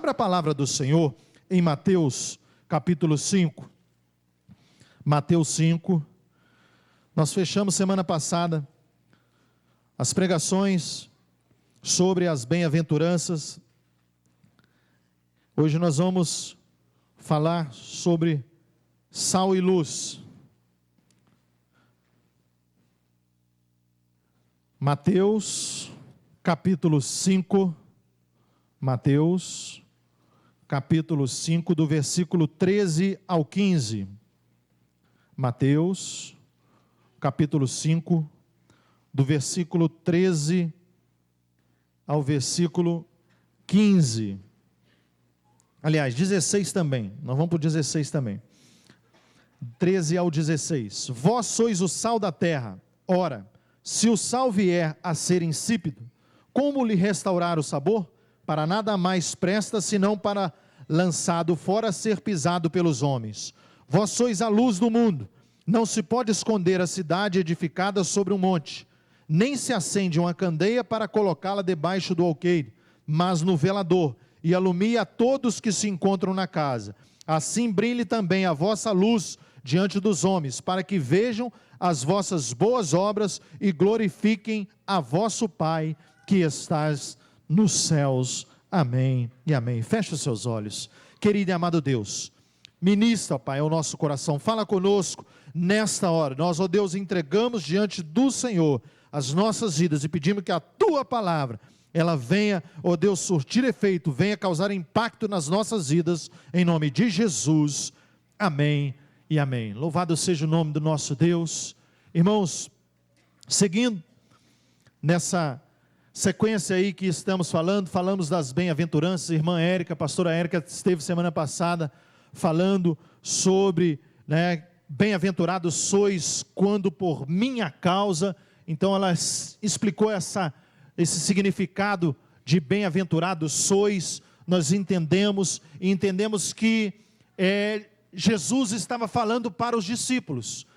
Abra a palavra do Senhor em Mateus capítulo 5. Mateus 5. Nós fechamos semana passada as pregações sobre as bem-aventuranças. Hoje nós vamos falar sobre sal e luz. Mateus capítulo 5. Mateus capítulo 5, do versículo 13 ao 15. Mateus capítulo 5, do versículo 13 ao versículo 15. Aliás, 16 também, nós vamos para o 16 também. 13 ao 16. Vós sois o sal da terra. Ora, se o sal vier a ser insípido, como lhe restaurar o sabor? Para nada mais presta, senão para, lançado fora, ser pisado pelos homens. Vós sois a luz do mundo. Não se pode esconder a cidade edificada sobre um monte, nem se acende uma candeia para colocá-la debaixo do alqueire, mas no velador, e alumia a todos que se encontram na casa. Assim brilhe também a vossa luz diante dos homens, para que vejam as vossas boas obras e glorifiquem a vosso Pai que estás nos céus. Amém e amém. Feche os seus olhos. Querido e amado Deus, ministra, Pai, ao nosso coração, fala conosco nesta hora. Nós, ó Deus, entregamos diante do Senhor as nossas vidas e pedimos que a Tua palavra, ela venha, ó Deus, surtir efeito, venha causar impacto nas nossas vidas, em nome de Jesus. Amém e amém. Louvado seja o nome do nosso Deus. Irmãos, seguindo nessa sequência aí que estamos falamos das bem-aventuranças. Irmã Érica, pastora Érica, esteve semana passada falando sobre, bem-aventurados sois quando por minha causa. Então ela explicou esse significado de bem-aventurados sois. Nós entendemos que Jesus estava falando para os discípulos,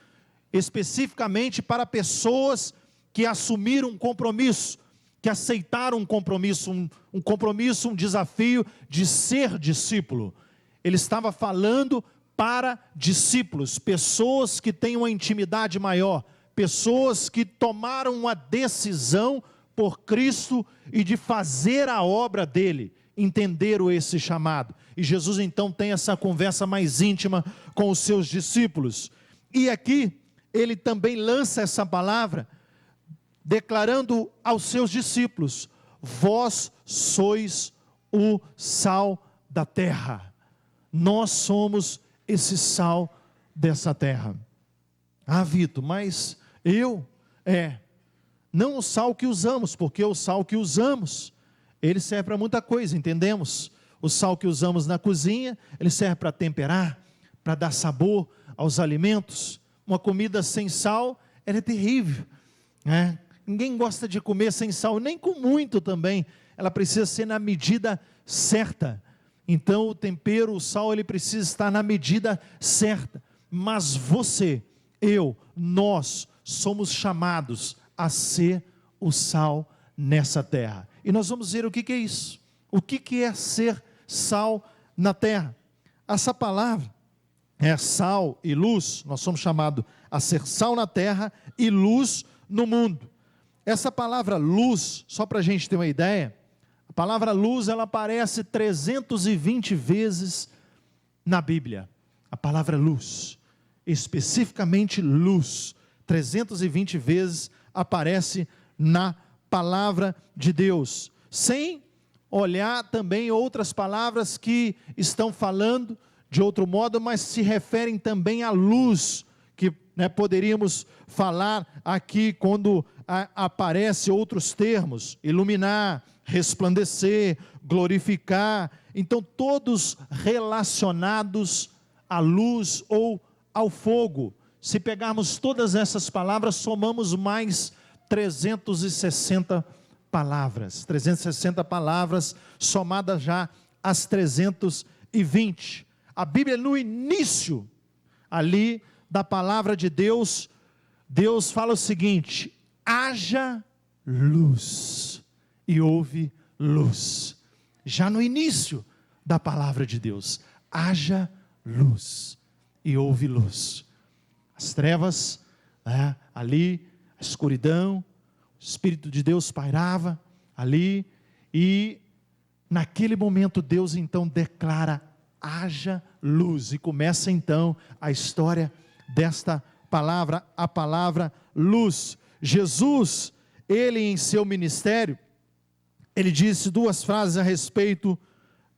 especificamente para pessoas que assumiram um compromisso, que aceitaram um compromisso, um desafio de ser discípulo. Ele estava falando para discípulos, pessoas que têm uma intimidade maior, pessoas que tomaram uma decisão por Cristo e de fazer a obra dele, entenderam esse chamado. E Jesus então tem essa conversa mais íntima com os seus discípulos. E aqui ele também lança essa palavra, declarando aos seus discípulos: vós sois o sal da terra. Nós somos esse sal dessa terra. Ah, Vitor, mas não o sal que usamos, porque o sal que usamos, ele serve para muita coisa, entendemos? O sal que usamos na cozinha, ele serve para temperar, para dar sabor aos alimentos. Uma comida sem sal, ela é terrível, né? Ninguém gosta de comer sem sal, nem com muito também. Ela precisa ser na medida certa. Então o tempero, o sal, ele precisa estar na medida certa. Mas você, nós somos chamados a ser o sal nessa terra. E nós vamos ver o que é isso. O que é ser sal na terra? Essa palavra é sal e luz. Nós somos chamados a ser sal na terra e luz no mundo. Essa palavra luz, só para a gente ter uma ideia, a palavra luz, ela aparece 320 vezes na Bíblia. A palavra luz, especificamente luz, 320 vezes aparece na palavra de Deus. Sem olhar também outras palavras que estão falando de outro modo, mas se referem também à luz, que poderíamos falar aqui quando aparece outros termos: iluminar, resplandecer, glorificar. Então todos relacionados à luz ou ao fogo. Se pegarmos todas essas palavras, somamos mais 360 palavras. 360 palavras somadas já às 320. A Bíblia, no início ali da palavra de Deus, Deus fala o seguinte: haja luz, e houve luz. Já no início da palavra de Deus: haja luz, e houve luz. As trevas, ali, a escuridão, o Espírito de Deus pairava ali, e naquele momento Deus então declara: haja luz, e começa então a história desta palavra, a palavra luz. Jesus, ele em seu ministério, ele disse duas frases a respeito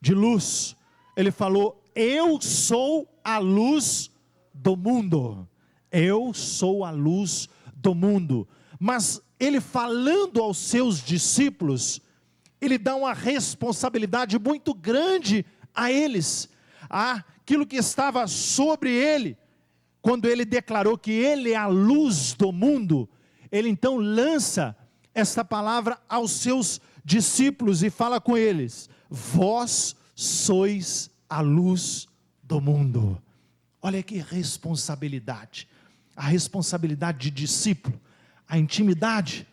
de luz. Ele falou: eu sou a luz do mundo. Eu sou a luz do mundo. Mas ele, falando aos seus discípulos, ele dá uma responsabilidade muito grande a eles, aquilo que estava sobre ele. Quando ele declarou que ele é a luz do mundo, ele então lança esta palavra aos seus discípulos e fala com eles: vós sois a luz do mundo. Olha que responsabilidade, a responsabilidade de discípulo, a intimidade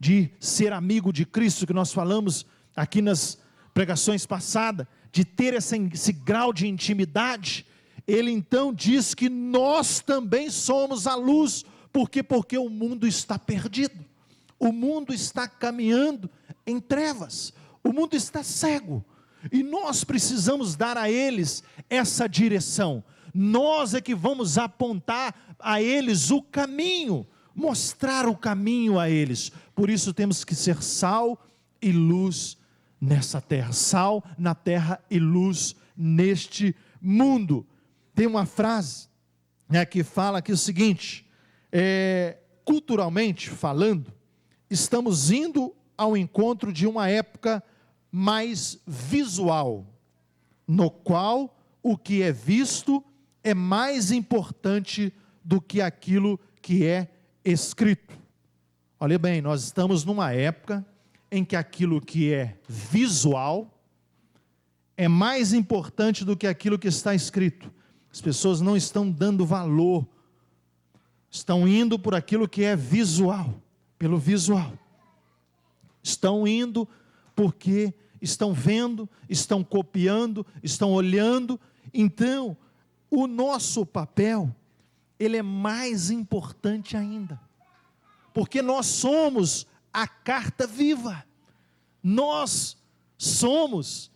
de ser amigo de Cristo, que nós falamos aqui nas pregações passadas, de ter esse grau de intimidade. Ele então diz que nós também somos a luz. Por quê? Porque o mundo está perdido, o mundo está caminhando em trevas, o mundo está cego, e nós precisamos dar a eles essa direção. Nós é que vamos apontar a eles o caminho, mostrar o caminho a eles. Por isso temos que ser sal e luz nessa terra, sal na terra e luz neste mundo. Tem uma frase, que fala aqui o seguinte: culturalmente falando, estamos indo ao encontro de uma época mais visual, no qual o que é visto é mais importante do que aquilo que é escrito. Olha bem, nós estamos numa época em que aquilo que é visual é mais importante do que aquilo que está escrito. As pessoas não estão dando valor, estão indo por aquilo que é visual, pelo visual. Estão indo porque estão vendo, estão copiando, estão olhando. Então, o nosso papel, ele é mais importante ainda, porque nós somos a carta viva, nós somos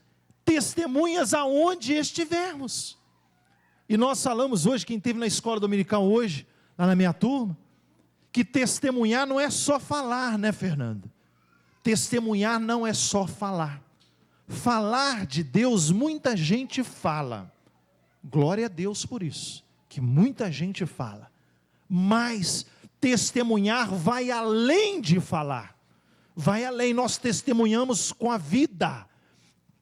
testemunhas aonde estivermos. E nós falamos hoje, quem esteve na escola dominical hoje, lá na minha turma, que testemunhar não é só falar, né, Fernando? Testemunhar não é só falar. Falar de Deus, muita gente fala. Glória a Deus por isso, que muita gente fala. Mas testemunhar vai além de falar. Vai além. Nós testemunhamos com a vida.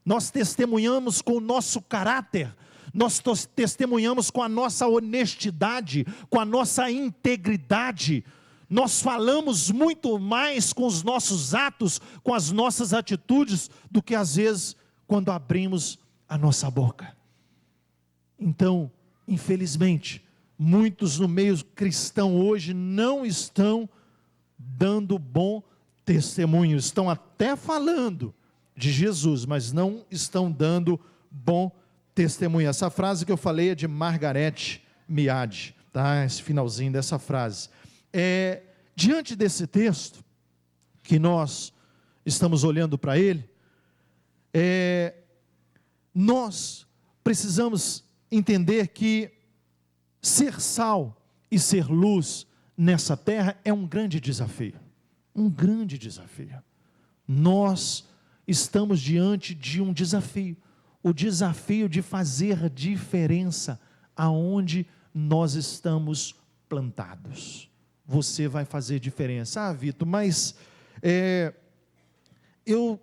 Nós testemunhamos com o nosso caráter. Nós testemunhamos com a nossa honestidade, com a nossa integridade. Nós falamos muito mais com os nossos atos, com as nossas atitudes, do que às vezes quando abrimos a nossa boca. Então, infelizmente, muitos no meio cristão hoje não estão dando bom testemunho, estão até falando de Jesus, mas não estão dando bom testemunho. Essa frase que eu falei é de Margaret Mead, tá? Esse finalzinho dessa frase. Diante desse texto, que nós estamos olhando para ele, nós precisamos entender que ser sal e ser luz nessa terra é um grande desafio. Um grande desafio. Nós estamos diante de um desafio. O desafio de fazer diferença aonde nós estamos plantados. Você vai fazer diferença. Vitor, mas eu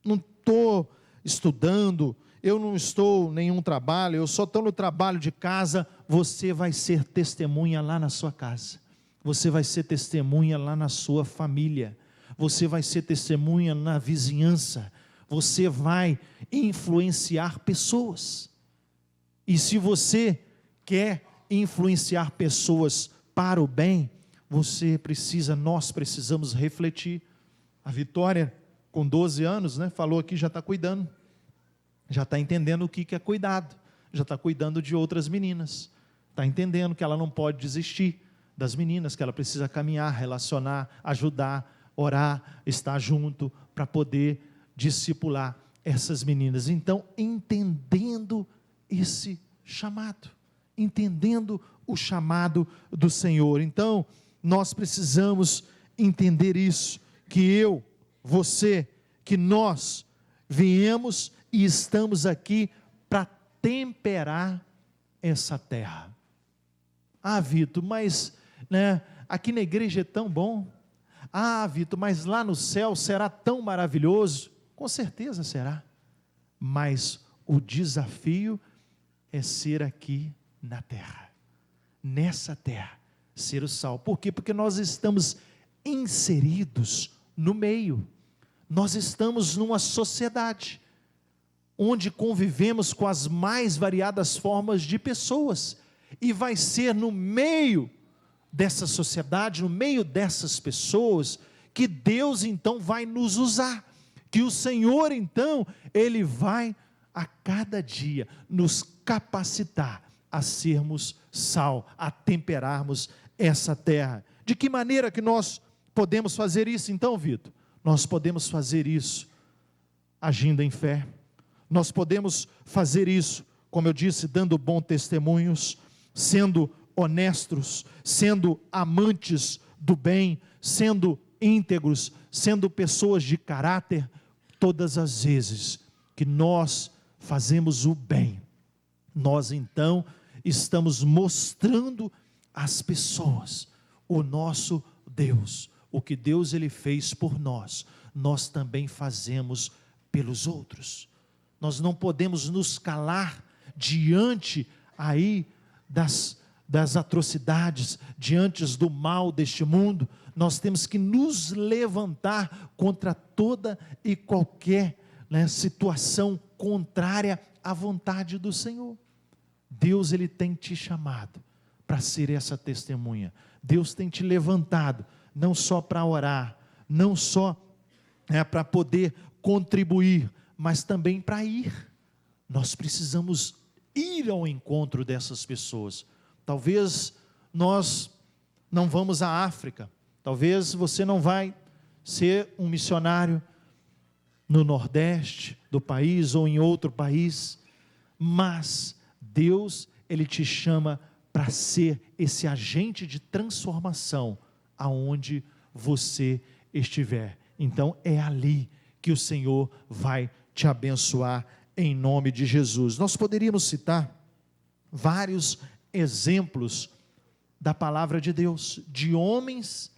não estou estudando, eu não estou em nenhum trabalho, eu só estou no trabalho de casa. Você vai ser testemunha lá na sua casa, você vai ser testemunha lá na sua família, você vai ser testemunha na vizinhança, você vai influenciar pessoas. E se você quer influenciar pessoas para o bem, nós precisamos refletir. A Vitória, com 12 anos, falou aqui, já está cuidando. já está entendendo o que é cuidado, já está cuidando de outras meninas, está entendendo que ela não pode desistir das meninas, que ela precisa caminhar, relacionar, ajudar, orar, estar junto, para poder discipular essas meninas. Então, entendendo esse chamado, entendendo o chamado do Senhor, então, nós precisamos entender isso, que eu, você, que nós viemos e estamos aqui para temperar essa terra. Ah, Vitor, mas aqui na igreja é tão bom. Ah, Vitor, mas lá no céu será tão maravilhoso. Com certeza será, mas o desafio é ser aqui na terra, nessa terra, ser o sal. Por quê? Porque nós estamos inseridos no meio, nós estamos numa sociedade, onde convivemos com as mais variadas formas de pessoas, e vai ser no meio dessa sociedade, no meio dessas pessoas, que Deus então vai nos usar, que o Senhor então, Ele vai a cada dia nos capacitar a sermos sal, a temperarmos essa terra. De que maneira que nós podemos fazer isso então, Vitor? Nós podemos fazer isso agindo em fé, nós podemos fazer isso, como eu disse, dando bons testemunhos, sendo honestos, sendo amantes do bem, sendo íntegros, sendo pessoas de caráter. Todas as vezes que nós fazemos o bem, nós então estamos mostrando às pessoas o nosso Deus, o que Deus Ele fez por nós, nós também fazemos pelos outros. Nós não podemos nos calar diante aí das atrocidades, diante do mal deste mundo. Nós temos que nos levantar contra toda e qualquer situação contrária à vontade do Senhor. Deus, Ele tem te chamado para ser essa testemunha. Deus tem te levantado, não só para orar, não só para poder contribuir, mas também para ir. Nós precisamos ir ao encontro dessas pessoas. Talvez nós não vamos à África, talvez você não vai ser um missionário no Nordeste do país ou em outro país, mas Deus, Ele te chama para ser esse agente de transformação aonde você estiver. Então é ali que o Senhor vai te abençoar em nome de Jesus. Nós poderíamos citar vários exemplos da palavra de Deus, de homens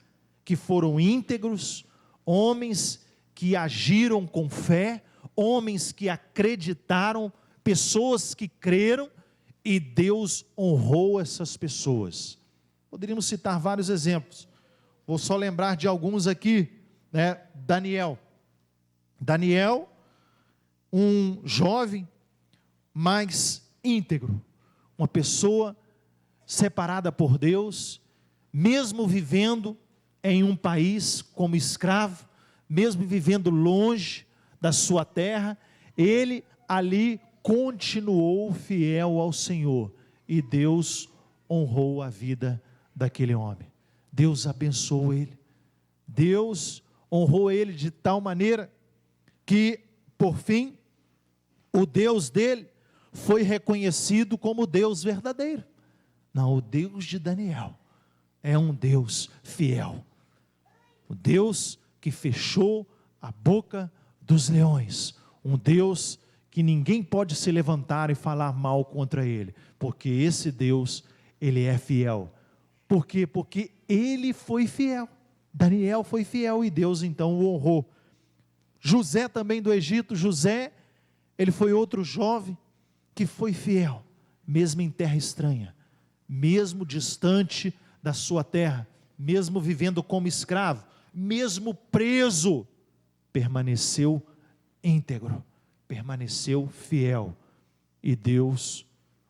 que foram íntegros, homens que agiram com fé, homens que acreditaram, pessoas que creram, e Deus honrou essas pessoas. Poderíamos citar vários exemplos, vou só lembrar de alguns aqui, Daniel, um jovem, mas íntegro, uma pessoa separada por Deus, mesmo vivendo em um país como escravo, mesmo vivendo longe da sua terra, ele ali continuou fiel ao Senhor, e Deus honrou a vida daquele homem. Deus abençoou ele, Deus honrou ele de tal maneira que, por fim, o Deus dele foi reconhecido como Deus verdadeiro. Não, o Deus de Daniel é um Deus fiel, o Deus que fechou a boca dos leões, um Deus que ninguém pode se levantar e falar mal contra ele, porque esse Deus, ele é fiel. Por quê? Porque ele foi fiel, Daniel foi fiel, e Deus então o honrou. José também do Egito, José, ele foi outro jovem que foi fiel, mesmo em terra estranha, mesmo distante da sua terra, mesmo vivendo como escravo, mesmo preso, permaneceu íntegro, permaneceu fiel, e Deus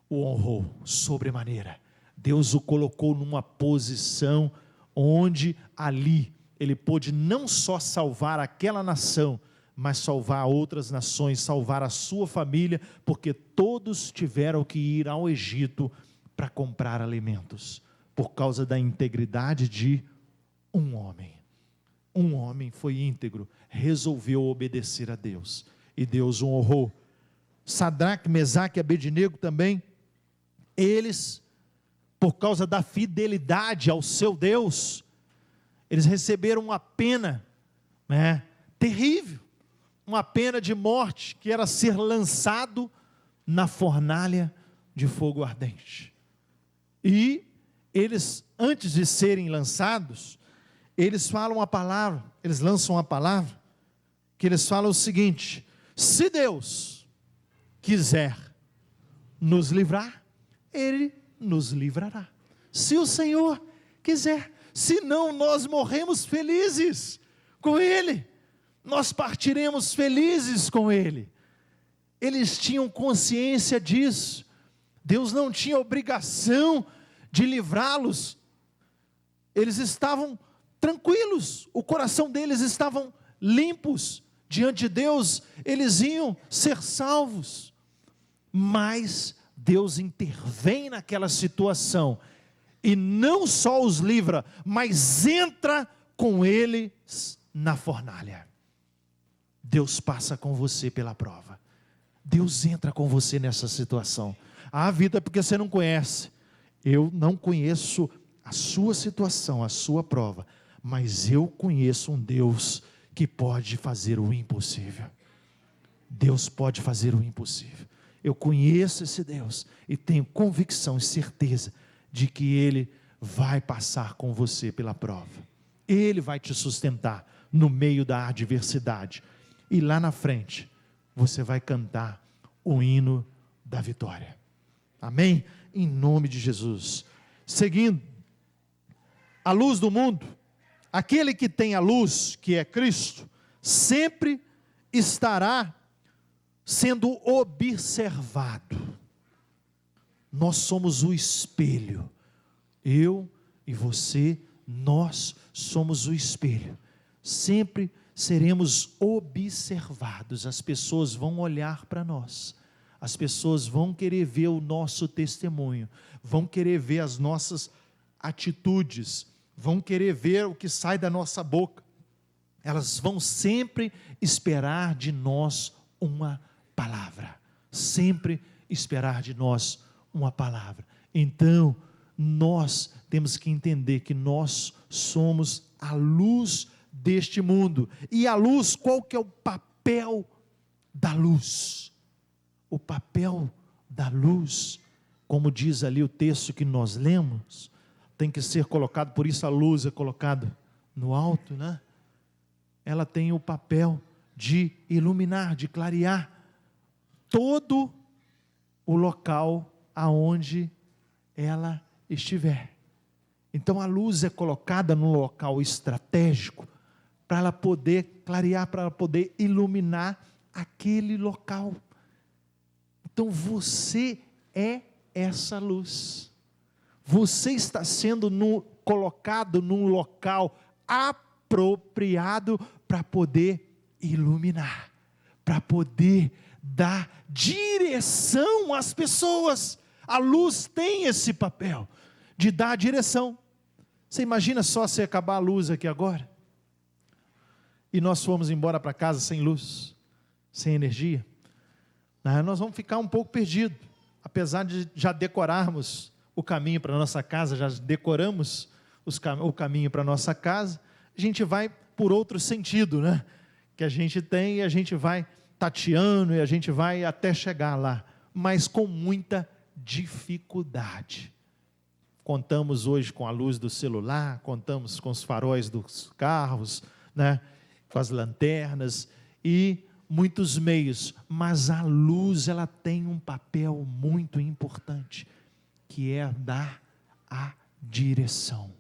o honrou sobremaneira. Deus o colocou numa posição onde ali ele pôde não só salvar aquela nação, mas salvar outras nações, salvar a sua família, porque todos tiveram que ir ao Egito para comprar alimentos, por causa da integridade de um homem. Um homem foi íntegro, resolveu obedecer a Deus, e Deus o honrou. Sadraque, Mesaque e Abednego também, eles, por causa da fidelidade ao seu Deus, eles receberam uma pena, terrível, uma pena de morte, que era ser lançado na fornalha de fogo ardente. E eles, antes de serem lançados, eles falam a palavra, eles lançam a palavra, que eles falam o seguinte: se Deus quiser nos livrar, Ele nos livrará. Se o Senhor quiser, senão nós morremos felizes com Ele, nós partiremos felizes com Ele. Eles tinham consciência disso. Deus não tinha obrigação de livrá-los. Eles estavam tranquilos, o coração deles estavam limpos diante de Deus, eles iam ser salvos. Mas Deus intervém naquela situação, e não só os livra, mas entra com eles na fornalha. Deus passa com você pela prova, Deus entra com você nessa situação. A vida, porque você não conhece, eu não conheço a sua situação, a sua prova, mas eu conheço um Deus que pode fazer o impossível. Deus pode fazer o impossível. Eu conheço esse Deus e tenho convicção e certeza de que Ele vai passar com você pela prova. Ele vai te sustentar no meio da adversidade. E lá na frente, você vai cantar o hino da vitória. Amém? Em nome de Jesus. Seguindo, a luz do mundo, aquele que tem a luz, que é Cristo, sempre estará sendo observado. Nós somos o espelho, eu e você, nós somos o espelho, sempre seremos observados. As pessoas vão olhar para nós, as pessoas vão querer ver o nosso testemunho, vão querer ver as nossas atitudes, vão querer ver o que sai da nossa boca. Elas vão sempre esperar de nós uma palavra, sempre esperar de nós uma palavra. Então, nós temos que entender que nós somos a luz deste mundo. E a luz, qual que é o papel da luz? O papel da luz, como diz ali o texto que nós lemos, tem que ser colocado, por isso a luz é colocada no alto, né? Ela tem o papel de iluminar, de clarear todo o local aonde ela estiver. Então a luz é colocada num local estratégico, para ela poder clarear, para ela poder iluminar aquele local. Então você é essa luz. Você está sendo colocado num local apropriado para poder iluminar, para poder dar direção às pessoas. A luz tem esse papel de dar direção. Você imagina só se acabar a luz aqui agora, e nós fomos embora para casa sem luz, sem energia, nós vamos ficar um pouco perdidos, apesar de já decorarmos o caminho para a nossa casa, já decoramos o caminho para a nossa casa, a gente vai por outro sentido, né? Que a gente tem, e a gente vai tateando, e a gente vai até chegar lá, mas com muita dificuldade. Contamos hoje com a luz do celular, contamos com os faróis dos carros, né? Com as lanternas e muitos meios, mas a luz, ela tem um papel muito importante, que é dar a direção.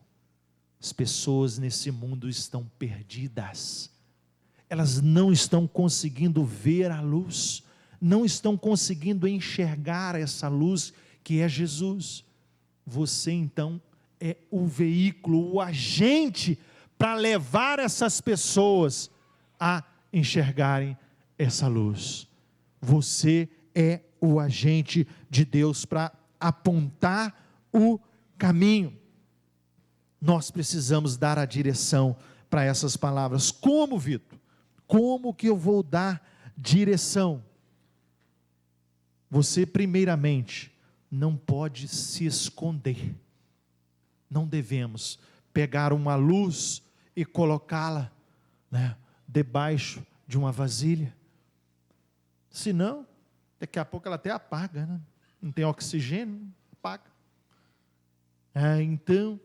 As pessoas nesse mundo estão perdidas, elas não estão conseguindo ver a luz, não estão conseguindo enxergar essa luz que é Jesus. Você então é o veículo, o agente para levar essas pessoas a enxergarem essa luz. Você é o agente de Deus para apontar o caminho. Nós precisamos dar a direção para essas palavras. Como, Vitor? Como que eu vou dar direção? Você, primeiramente, não pode se esconder. Não devemos pegar uma luz e colocá-la, debaixo de uma vasilha. Senão, daqui a pouco ela até apaga, né? Não tem oxigênio, apaga. Então,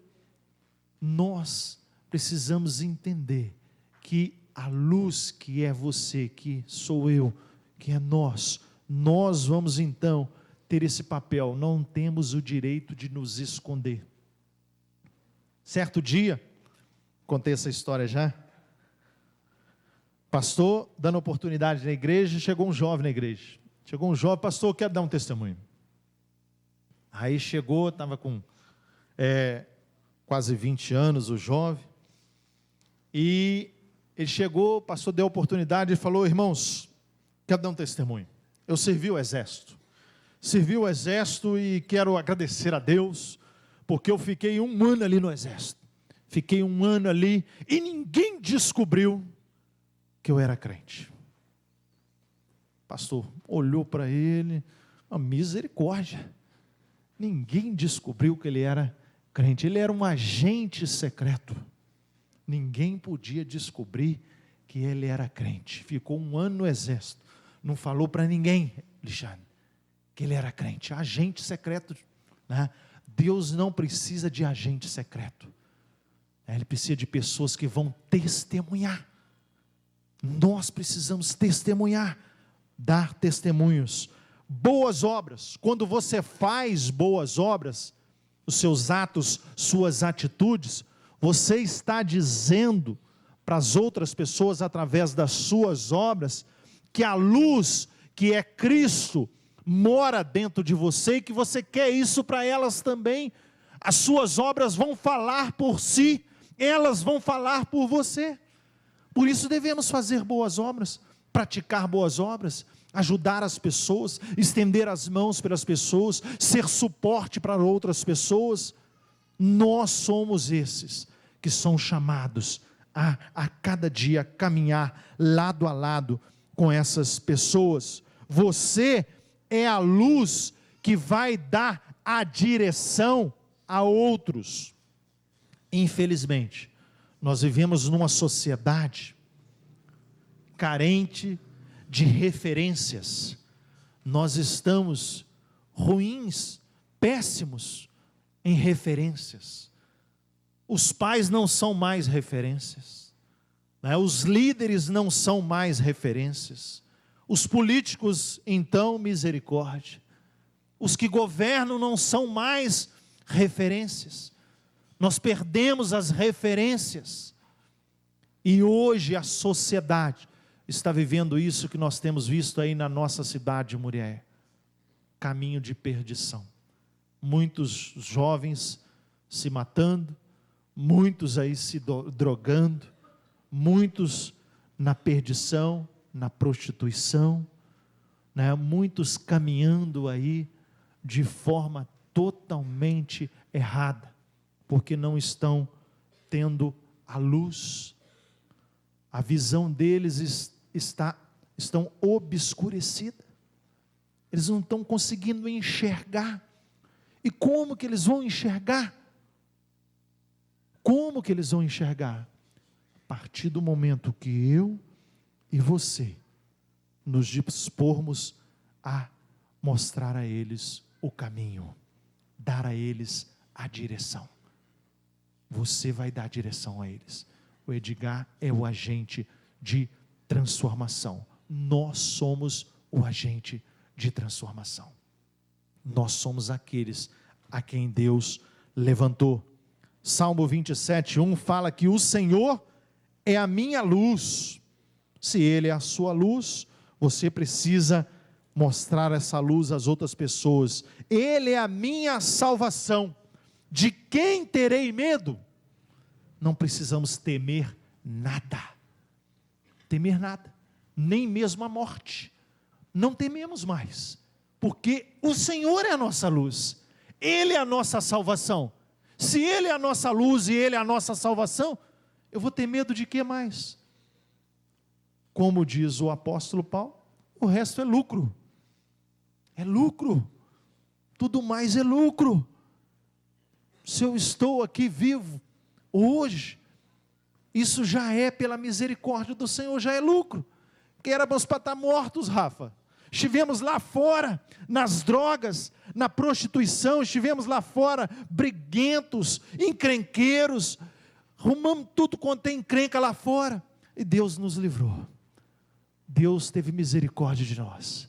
nós precisamos entender que a luz que é você, que sou eu, que é nós vamos então ter esse papel. Não temos o direito de nos esconder. Certo dia, contei essa história já, pastor dando oportunidade na igreja, chegou um jovem na igreja, pastor, eu quero dar um testemunho. Aí chegou, estava com quase 20 anos o jovem, e ele chegou, o pastor deu a oportunidade e falou: irmãos, quero dar um testemunho. Eu servi o exército e quero agradecer a Deus, porque eu fiquei 1 ano ali no exército, fiquei 1 ano ali, e ninguém descobriu que eu era crente. O pastor olhou para ele, uma misericórdia, ninguém descobriu que ele era crente, ele era um agente secreto, ninguém podia descobrir que ele era crente, ficou 1 ano no exército, não falou para ninguém, Alexandre, que ele era crente, agente secreto, né? Deus não precisa de agente secreto, Ele precisa de pessoas que vão testemunhar. Nós precisamos testemunhar, dar testemunhos. Boas obras, quando você faz boas obras, os seus atos, suas atitudes, você está dizendo para as outras pessoas, através das suas obras, que a luz, que é Cristo, mora dentro de você, e que você quer isso para elas também. As suas obras vão falar por si, elas vão falar por você. Por isso devemos fazer boas obras, praticar boas obras, ajudar as pessoas, estender as mãos pelas pessoas, ser suporte para outras pessoas. Nós somos esses que são chamados a cada dia caminhar lado a lado com essas pessoas. Você é a luz que vai dar a direção a outros. Infelizmente, nós vivemos numa sociedade carente de referências. Nós estamos ruins, péssimos em referências. Os pais não são mais referências, os líderes não são mais referências, os políticos, então, misericórdia, os que governam não são mais referências. Nós perdemos as referências, e hoje a sociedade está vivendo isso que nós temos visto aí na nossa cidade de Murié, caminho de perdição, muitos jovens se matando, muitos aí se drogando, muitos na perdição, na prostituição, muitos caminhando aí de forma totalmente errada, porque não estão tendo a luz, a visão deles estão obscurecida, eles não estão conseguindo enxergar. E como que eles vão enxergar? Como que eles vão enxergar? A partir do momento que eu e você nos dispormos a mostrar a eles o caminho, dar a eles a direção. Você vai dar direção a eles. O Edgar é o agente de transformação. Nós somos o agente de transformação. Nós somos aqueles a quem Deus levantou. Salmo 27:1 fala que o Senhor é a minha luz. Se Ele é a sua luz, você precisa mostrar essa luz às outras pessoas. Ele é a minha salvação. De quem terei medo? Não precisamos temer nada. Temer nada. nem mesmo a morte. Não tememos mais, porque o Senhor é a nossa luz, Ele é a nossa salvação. Se Ele é a nossa luz e Ele é a nossa salvação, eu vou ter medo de quê mais? Como diz o apóstolo Paulo, o resto é lucro. É lucro. Tudo mais é lucro. Se eu estou aqui vivo hoje, isso já é pela misericórdia do Senhor, já é lucro. Que éramos para estar mortos, Rafa. Estivemos lá fora, nas drogas, na prostituição, estivemos lá fora, briguentos, encrenqueiros, arrumamos tudo quanto tem encrenca lá fora, e Deus nos livrou. Deus teve misericórdia de nós.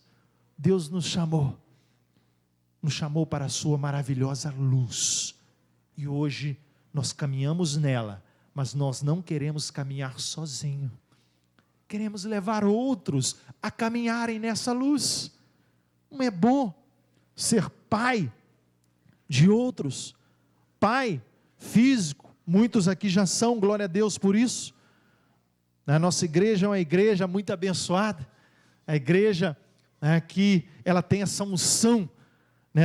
Deus nos chamou para a sua maravilhosa luz, e hoje nós caminhamos nela, mas nós não queremos caminhar sozinho. Queremos levar outros a caminharem nessa luz. Não é bom ser pai de outros, pai físico, muitos aqui já são, glória a Deus por isso. A nossa igreja é uma igreja muito abençoada, a igreja que ela tem essa unção,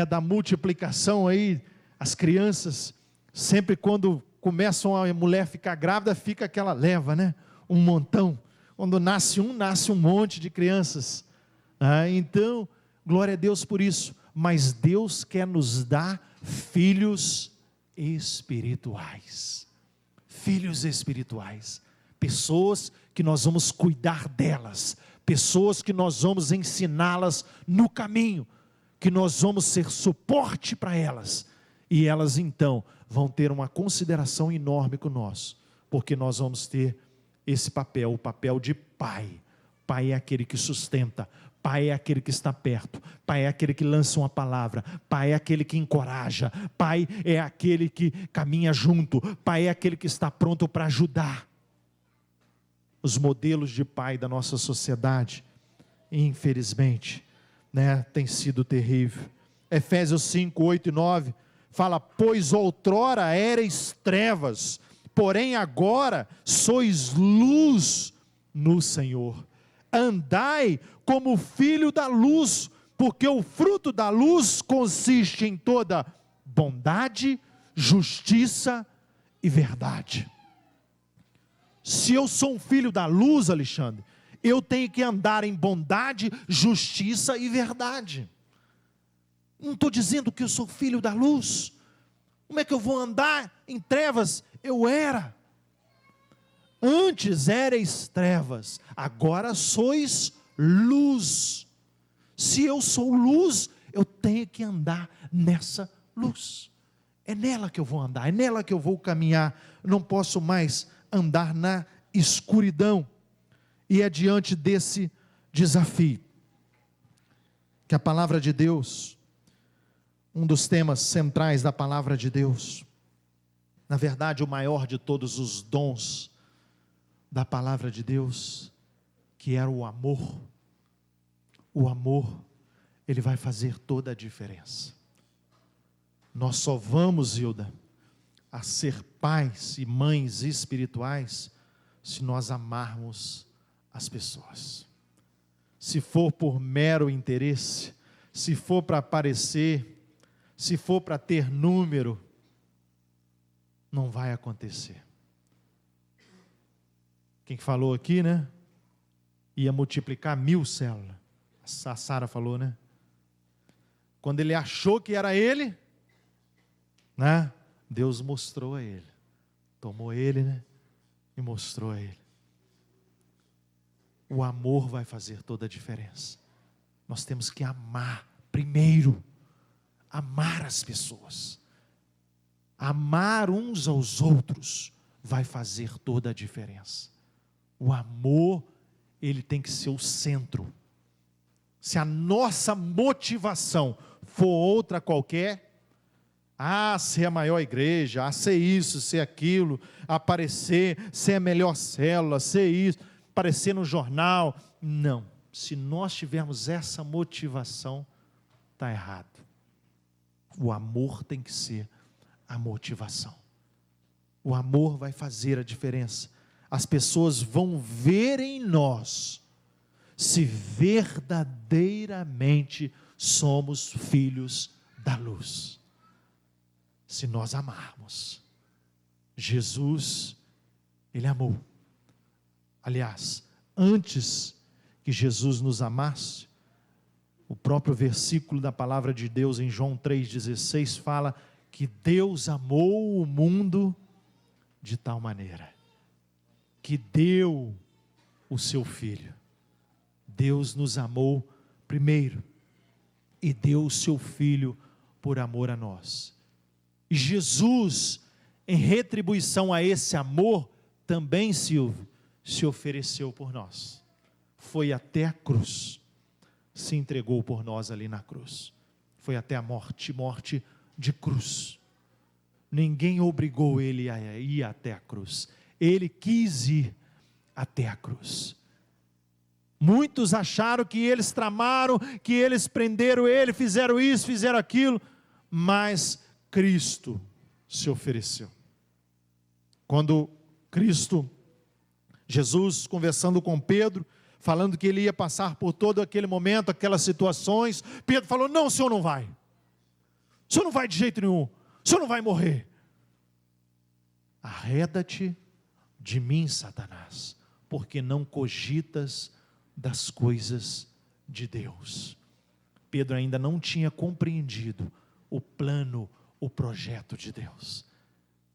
da multiplicação aí, as crianças, sempre quando começam a mulher ficar grávida, fica aquela leva, um montão. Quando nasce um monte de crianças. Então, glória a Deus por isso. Mas Deus quer nos dar filhos espirituais. Filhos espirituais. Pessoas que nós vamos cuidar delas. Pessoas que nós vamos ensiná-las no caminho. Que nós vamos ser suporte para elas. E elas então vão ter uma consideração enorme conosco. Porque nós vamos ter esse papel, o papel de pai. Pai é aquele que sustenta, pai é aquele que está perto, pai é aquele que lança uma palavra, pai é aquele que encoraja, pai é aquele que caminha junto, pai é aquele que está pronto para ajudar. Os modelos de pai da nossa sociedade, infelizmente, tem sido terrível. Efésios 5, 8 e 9, fala: pois outrora erais trevas, porém agora sois luz no Senhor. Andai como filho da luz, porque o fruto da luz consiste em toda bondade, justiça e verdade. Se eu sou um filho da luz, Alexandre, eu tenho que andar em bondade, justiça e verdade. Não estou dizendo que eu sou filho da luz. Como é que eu vou andar em trevas? Eu era. Antes éreis trevas, agora sois luz. Se eu sou luz, eu tenho que andar nessa luz. É nela que eu vou andar, é nela que eu vou caminhar. Eu não posso mais andar na escuridão. E é diante desse desafio que a palavra de Deus, um dos temas centrais da palavra de Deus, na verdade o maior de todos os dons da palavra de Deus, que era o amor. O amor, ele vai fazer toda a diferença. Nós só vamos, Hilda, a ser pais e mães espirituais, se nós amarmos as pessoas. Se for por mero interesse, se for para aparecer, se for para ter número, não vai acontecer. Quem falou aqui, ia multiplicar 1000 células. A Sara falou, Quando ele achou que era ele, Deus mostrou a ele. Tomou ele, e mostrou a ele. O amor vai fazer toda a diferença. Nós temos que amar primeiro. Amar as pessoas. Amar uns aos outros vai fazer toda a diferença. O amor, ele tem que ser o centro. Se a nossa motivação for outra qualquer, ser a maior igreja, ser isso, ser aquilo, aparecer, ser a melhor célula, ser isso, aparecer no jornal, não. Se nós tivermos essa motivação, está errado. O amor tem que ser a motivação. O amor vai fazer a diferença. As pessoas vão ver em nós se verdadeiramente somos filhos da luz. Se nós amarmos. Jesus, Ele amou. Aliás, antes que Jesus nos amasse, o próprio versículo da palavra de Deus em João 3,16 fala que Deus amou o mundo de tal maneira, que deu o seu Filho. Deus nos amou primeiro, e deu o seu Filho por amor a nós. E Jesus, em retribuição a esse amor, também se ofereceu por nós. Foi até a cruz, se entregou por nós ali na cruz. Foi até a morte de cruz. Ninguém obrigou ele a ir até a cruz. Ele quis ir até a cruz. Muitos acharam que eles tramaram, que eles prenderam ele, fizeram isso, fizeram aquilo, mas Cristo se ofereceu. Quando Jesus conversando com Pedro, falando que ele ia passar por todo aquele momento, aquelas situações, Pedro falou: não, o senhor não vai. O senhor não vai de jeito nenhum. O senhor não vai morrer. Arreda-te de mim, Satanás, porque não cogitas das coisas de Deus. Pedro ainda não tinha compreendido o plano, o projeto de Deus.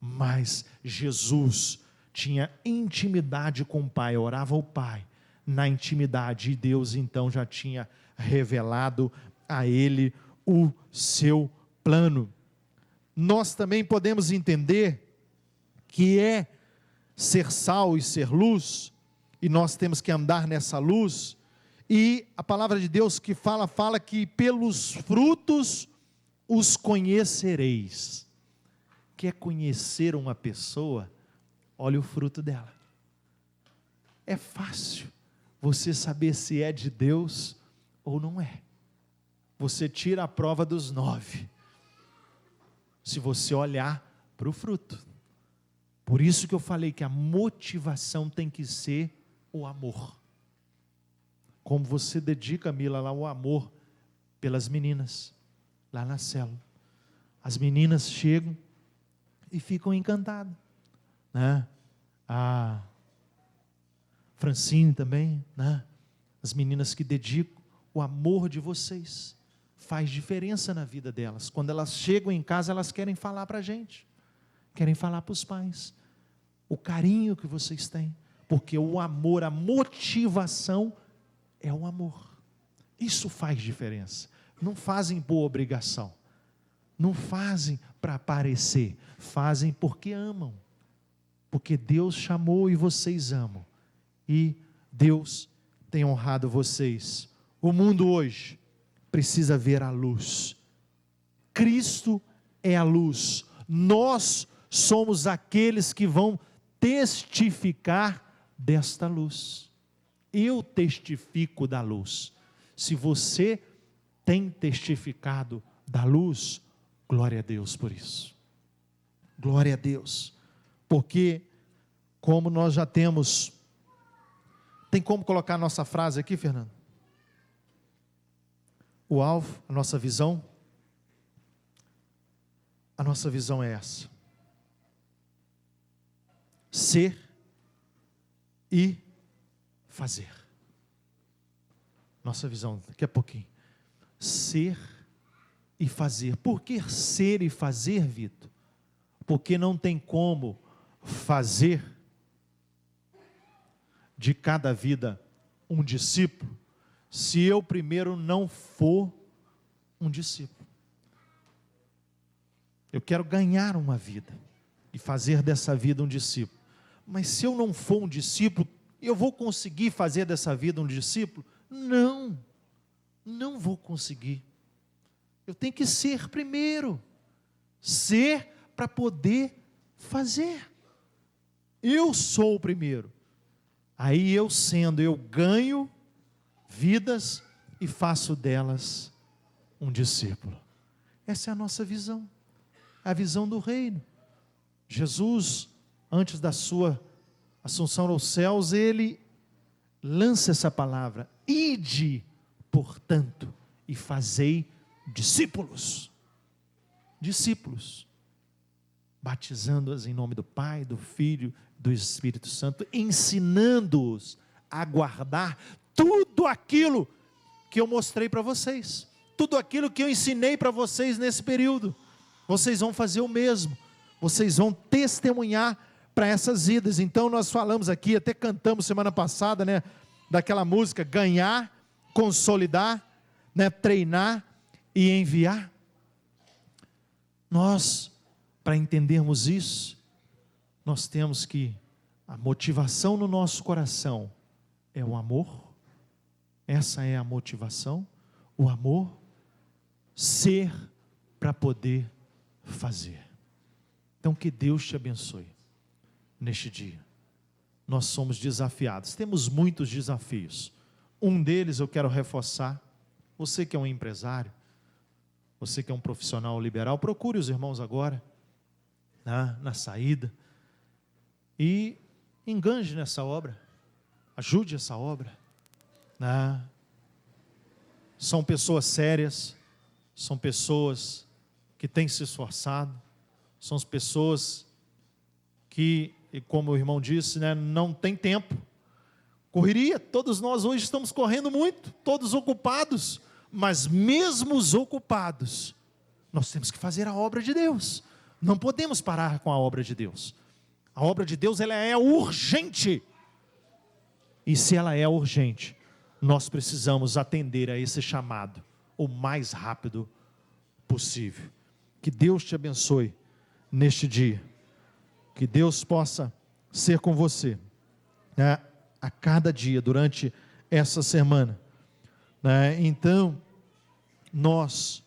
Mas Jesus tinha intimidade com o Pai, orava ao Pai na intimidade, e Deus então já tinha revelado a ele o seu plano. Nós também podemos entender que é ser sal e ser luz, e nós temos que andar nessa luz, e a palavra de Deus que fala que pelos frutos os conhecereis. Quer conhecer uma pessoa? Olha o fruto dela. É fácil você saber se é de Deus ou não é. Você tira a prova dos 9, se você olhar para o fruto. Por isso que eu falei que a motivação tem que ser o amor. Como você dedica, Mila, lá o amor pelas meninas, lá na célula. As meninas chegam e ficam encantadas, né? A Francine também, né? As meninas que dedicam, o amor de vocês faz diferença na vida delas. Quando elas chegam em casa, elas querem falar para a gente, querem falar para os pais, o carinho que vocês têm, porque o amor, a motivação é o amor. Isso faz diferença. Não fazem por obrigação, não fazem para aparecer, fazem porque amam, porque Deus chamou e vocês amam, e Deus tem honrado vocês. O mundo hoje precisa ver a luz. Cristo é a luz. Nós somos aqueles que vão testificar desta luz. Eu testifico da luz. Se você tem testificado da luz, glória a Deus por isso. Glória a Deus. Porque, como nós já temos... Tem como colocar a nossa frase aqui, Fernando? O alvo, a nossa visão. A nossa visão é essa: ser e fazer. Nossa visão, daqui a pouquinho. Ser e fazer. Por que ser e fazer, Vitor? Porque não tem como fazer de cada vida um discípulo, se eu primeiro não for um discípulo. Eu quero ganhar uma vida e fazer dessa vida um discípulo. Mas se eu não for um discípulo, eu vou conseguir fazer dessa vida um discípulo? Não, não vou conseguir. Eu tenho que ser primeiro. Ser para poder fazer. Eu sou o primeiro. Aí eu ganho vidas e faço delas um discípulo. Essa é a nossa visão, a visão do reino. Jesus, antes da sua assunção aos céus, ele lança essa palavra: ide, portanto, e fazei discípulos. Discípulos. Batizando-os em nome do Pai, do Filho, do Espírito Santo, ensinando-os a guardar tudo aquilo que eu mostrei para vocês, tudo aquilo que eu ensinei para vocês nesse período. Vocês vão fazer o mesmo, vocês vão testemunhar para essas vidas. Então nós falamos aqui, até cantamos semana passada, né, daquela música: ganhar, consolidar, né, treinar e enviar. Nós, para entendermos isso, nós temos que, a motivação no nosso coração é o amor. Essa é a motivação, o amor, ser para poder fazer. Então que Deus te abençoe neste dia. Nós somos desafiados, temos muitos desafios. Um deles eu quero reforçar: você que é um empresário, você que é um profissional liberal, procure os irmãos agora, na saída, e enganje nessa obra, ajude essa obra. São pessoas sérias, são pessoas que têm se esforçado, são as pessoas que, como o irmão disse, né, não tem tempo, correria. Todos nós hoje estamos correndo muito, todos ocupados, mas mesmo os ocupados, nós temos que fazer a obra de Deus, não podemos parar com a obra de Deus. A obra de Deus, ela é urgente, e se ela é urgente, nós precisamos atender a esse chamado o mais rápido possível. Que Deus te abençoe neste dia, que Deus possa ser com você, né, a cada dia, durante essa semana, né? Então, nós,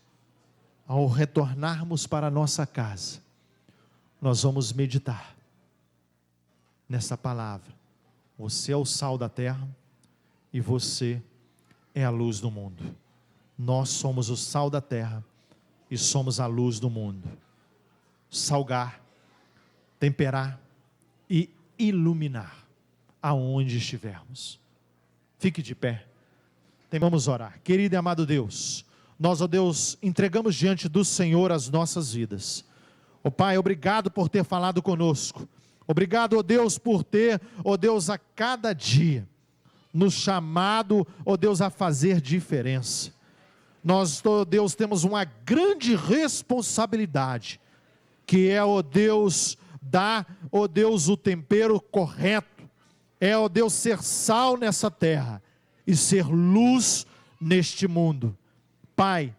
ao retornarmos para a nossa casa, nós vamos meditar nessa palavra. Você é o sal da terra e você é a luz do mundo. Nós somos o sal da terra e somos a luz do mundo. Salgar, temperar e iluminar aonde estivermos. Fique de pé. Vamos orar. Querido e amado Deus, nós, ó Deus, entregamos diante do Senhor as nossas vidas. Ó Pai, obrigado por ter falado conosco. Obrigado, ó Deus, por ter, ó Deus, a cada dia nos chamado, ó Deus, a fazer diferença. Nós, ó Deus, temos uma grande responsabilidade, que é, ó Deus, dar, ó Deus, o tempero correto. É, ó Deus, ser sal nessa terra e ser luz neste mundo. Pai,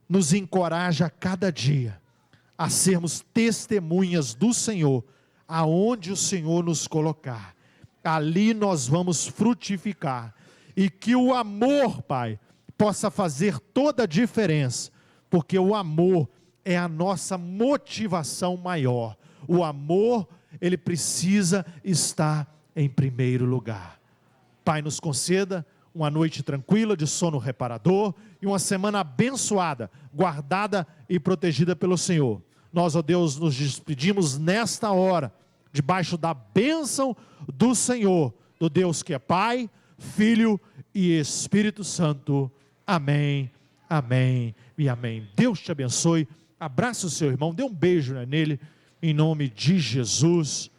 nos encoraja a cada dia a sermos testemunhas do Senhor, aonde o Senhor nos colocar. Ali nós vamos frutificar, e que o amor, Pai, possa fazer toda a diferença, porque o amor é a nossa motivação maior. O amor, ele precisa estar em primeiro lugar. Pai, nos conceda uma noite tranquila, de sono reparador, e uma semana abençoada, guardada e protegida pelo Senhor. Nós, ó Deus, nos despedimos nesta hora, debaixo da bênção do Senhor, do Deus que é Pai, Filho e Espírito Santo. Amém, amém e amém. Deus te abençoe. Abraça o seu irmão, dê um beijo nele, em nome de Jesus.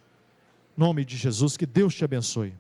Em nome de Jesus, que Deus te abençoe.